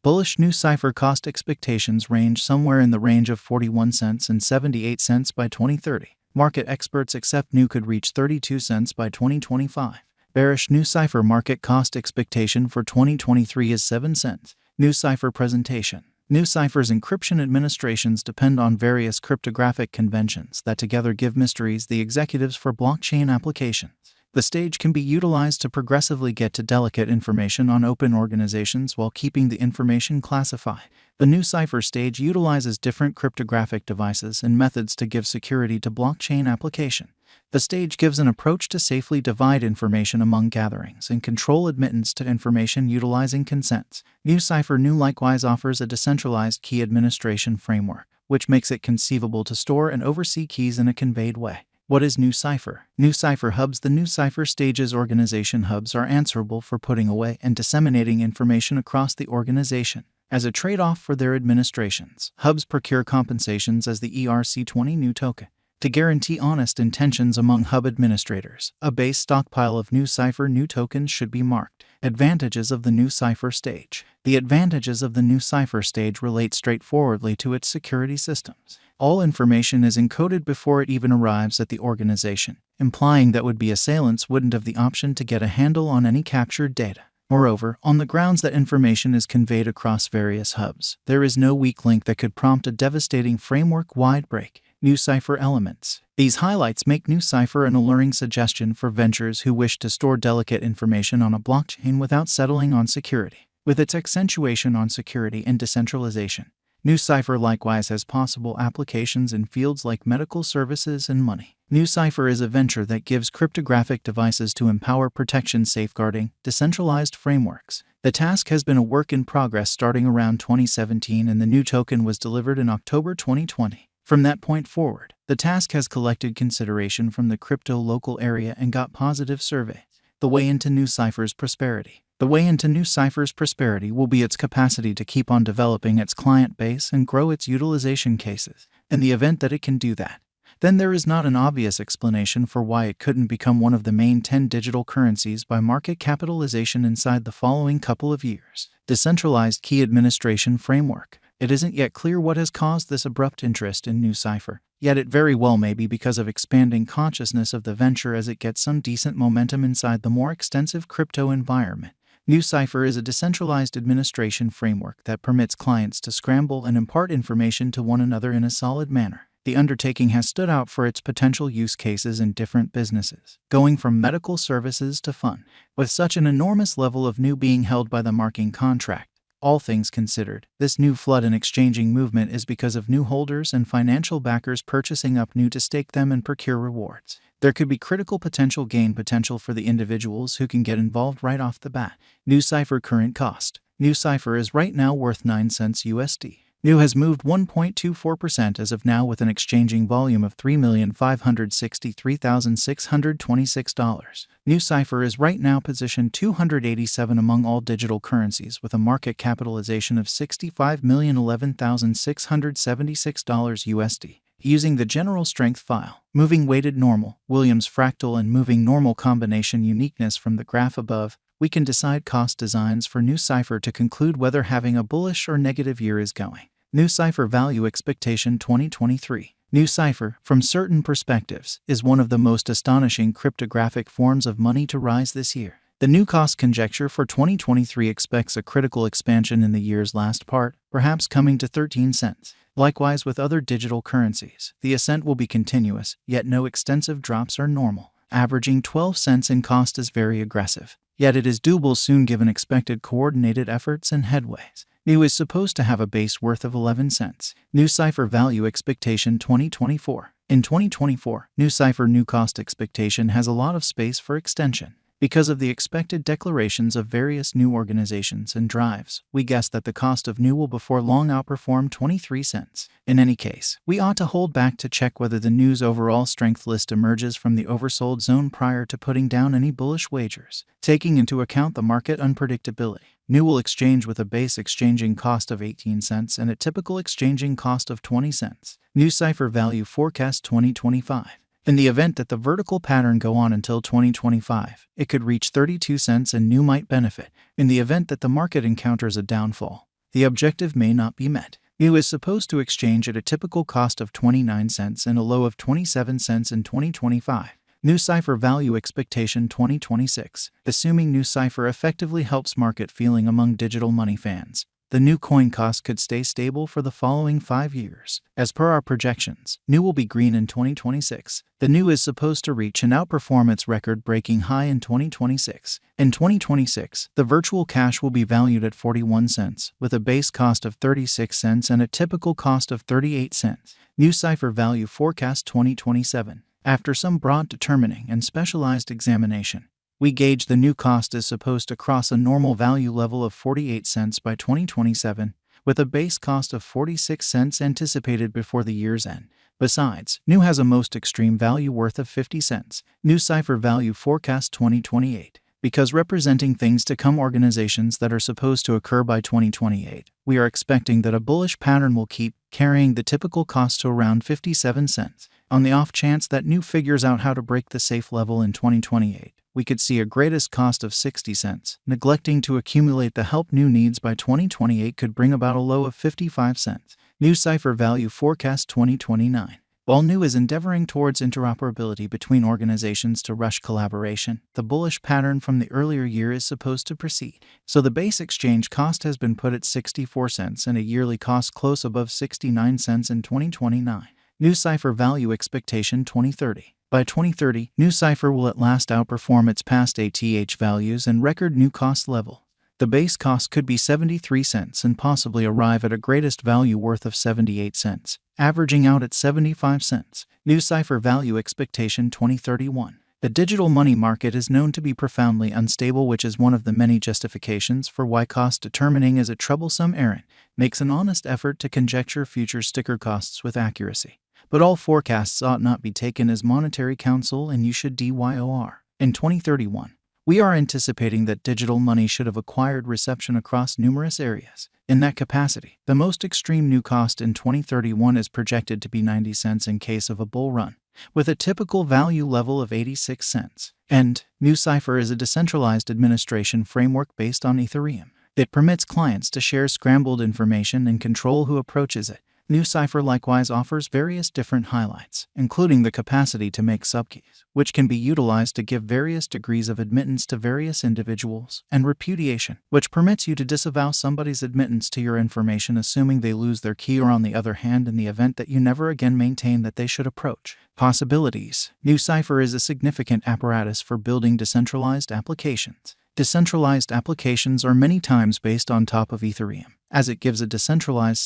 Bullish Nucypher cost expectations range somewhere in the range of 41 cents and 78 cents by 2030. Market experts accept Nu could reach 32 cents by 2025. Bearish Nucypher market cost expectation for 2023 is 7 cents. Nucypher presentation. Nucypher's encryption administrations depend on various cryptographic conventions that together give mysteries the executives for blockchain applications. The stage can be utilized to progressively get to delicate information on open organizations while keeping the information classified. The Nucypher stage utilizes different cryptographic devices and methods to give security to blockchain application. The stage gives an approach to safely divide information among gatherings and control admittance to information utilizing consents. Nucypher likewise offers a decentralized key administration framework, which makes it conceivable to store and oversee keys in a conveyed way. What is Nucypher? Nucypher hubs. The Nucypher stage's organization hubs are answerable for putting away and disseminating information across the organization. As a trade-off for their administrations, hubs procure compensations as the ERC20 Nu token. To guarantee honest intentions among hub administrators, a base stockpile of Nucypher Nu tokens should be marked. Advantages of the Nucypher stage. The advantages of the Nucypher stage relate straightforwardly to its security systems. All information is encoded before it even arrives at the organization, implying that would-be assailants wouldn't have the option to get a handle on any captured data. Moreover, on the grounds that information is conveyed across various hubs, there is no weak link that could prompt a devastating framework-wide break. Nucypher elements. These highlights make Nucypher an alluring suggestion for ventures who wish to store delicate information on a blockchain without settling on security. With its accentuation on security and decentralization, Nucypher likewise has possible applications in fields like medical services and money. Nucypher is a venture that gives cryptographic devices to empower protection safeguarding decentralized frameworks. The task has been a work in progress starting around 2017, and the Nu token was delivered in October 2020. From that point forward, the task has collected consideration from the crypto local area and got positive surveys. The way into Nucypher's prosperity. The way into Nucypher's prosperity will be its capacity to keep on developing its client base and grow its utilization cases. In the event that it can do that, then there is not an obvious explanation for why it couldn't become one of the main 10 digital currencies by market capitalization inside the following couple of years. Decentralized key administration framework. It isn't yet clear what has caused this abrupt interest in Nucypher, yet it very well may be because of expanding consciousness of the venture as it gets some decent momentum inside the more extensive crypto environment. Nucypher is a decentralized administration framework that permits clients to scramble and impart information to one another in a solid manner. The undertaking has stood out for its potential use cases in different businesses, going from medical services to fun. With such an enormous level of Nu being held by the marking contract, all things considered, this new flood in exchanging movement is because of Nu holders and financial backers purchasing up Nu to stake them and procure rewards. There could be critical gain potential for the individuals who can get involved right off the bat. Nucypher current cost. Nucypher is right now worth 9 cents USD. Nu has moved 1.24% as of now with an exchanging volume of $3,563,626. Nucypher is right now positioned 287 among all digital currencies with a market capitalization of $65,011,676 USD. Using the general strength file, moving weighted normal, Williams fractal and moving normal combination uniqueness from the graph above, we can decide cost designs for Nucypher to conclude whether having a bullish or negative year is going. Nucypher value expectation 2023. Nucypher, from certain perspectives, is one of the most astonishing cryptographic forms of money to rise this year. The Nu cost conjecture for 2023 expects a critical expansion in the year's last part, perhaps coming to 13 cents. Likewise with other digital currencies, the ascent will be continuous, yet no extensive drops are normal. Averaging 12 cents in cost is very aggressive, yet it is doable soon given expected coordinated efforts and headways. Nu is supposed to have a base worth of 11 cents. Nucypher value expectation 2024. In 2024, Nucypher Nu cost expectation has a lot of space for extension. Because of the expected declarations of various Nu organizations and drives, we guess that the cost of Nu will before long outperform 23 cents. In any case, we ought to hold back to check whether the Nu's overall strength list emerges from the oversold zone prior to putting down any bullish wagers. Taking into account the market unpredictability, Nu will exchange with a base exchanging cost of 18 cents and a typical exchanging cost of 20 cents. Nucypher value forecast 2025. In the event that the vertical pattern go on until 2025, it could reach 32 cents and Nu might benefit. In the event that the market encounters a downfall, the objective may not be met. Nu is supposed to exchange at a typical cost of 29 cents and a low of 27 cents in 2025. Nucypher Value Expectation 2026. Assuming Nucypher effectively helps market feeling among digital money fans, the new coin cost could stay stable for the following 5 years. As per our projections, Nu will be green in 2026. The Nu is supposed to reach and outperform its record-breaking high in 2026. In 2026, the virtual cash will be valued at 41 cents, with a base cost of 36 cents and a typical cost of 38 cents. Nucypher Value Forecast 2027. After some broad determining and specialized examination, we gauge the new cost is supposed to cross a normal value level of 48 cents by 2027, with a base cost of 46 cents anticipated before the year's end. Besides, Nu has a most extreme value worth of 50 cents. Nucypher Value Forecast 2028. Because representing things to come, organizations that are supposed to occur by 2028, we are expecting that a bullish pattern will keep carrying the typical cost to around 57 cents. On the off chance that Nu figures out how to break the safe level in 2028, we could see a greatest cost of 60 cents. Neglecting to accumulate the help Nu needs by 2028 could bring about a low of 55 cents. Nucypher Value Forecast 2029. While Nu is endeavoring towards interoperability between organizations to rush collaboration, the bullish pattern from the earlier year is supposed to proceed. So the base exchange cost has been put at 64 cents and a yearly cost close above 69 cents in 2029. Nucypher Value Expectation 2030. By 2030, Nucypher will at last outperform its past ATH values and record new cost level. The base cost could be 73 cents and possibly arrive at a greatest value worth of 78 cents, averaging out at 75 cents. Nucypher Value Expectation 2031. The digital money market is known to be profoundly unstable, which is one of the many justifications for why cost determining is a troublesome errand. Makes an honest effort to conjecture future sticker costs with accuracy. But all forecasts ought not be taken as monetary counsel, and you should DYOR. In 2031, we are anticipating that digital money should have acquired reception across numerous areas. In that capacity, the most extreme Nu cost in 2031 is projected to be 90 cents in case of a bull run, with a typical value level of 86 cents. And Nucypher is a decentralized administration framework based on Ethereum. It permits clients to share scrambled information and control who approaches it. Nucypher likewise offers various different highlights, including the capacity to make subkeys, which can be utilized to give various degrees of admittance to various individuals, and repudiation, which permits you to disavow somebody's admittance to your information assuming they lose their key, or on the other hand, in the event that you never again maintain that they should approach. Possibilities. Nucypher is a significant apparatus for building decentralized applications. Decentralized applications are many times based on top of Ethereum, as it gives a decentralized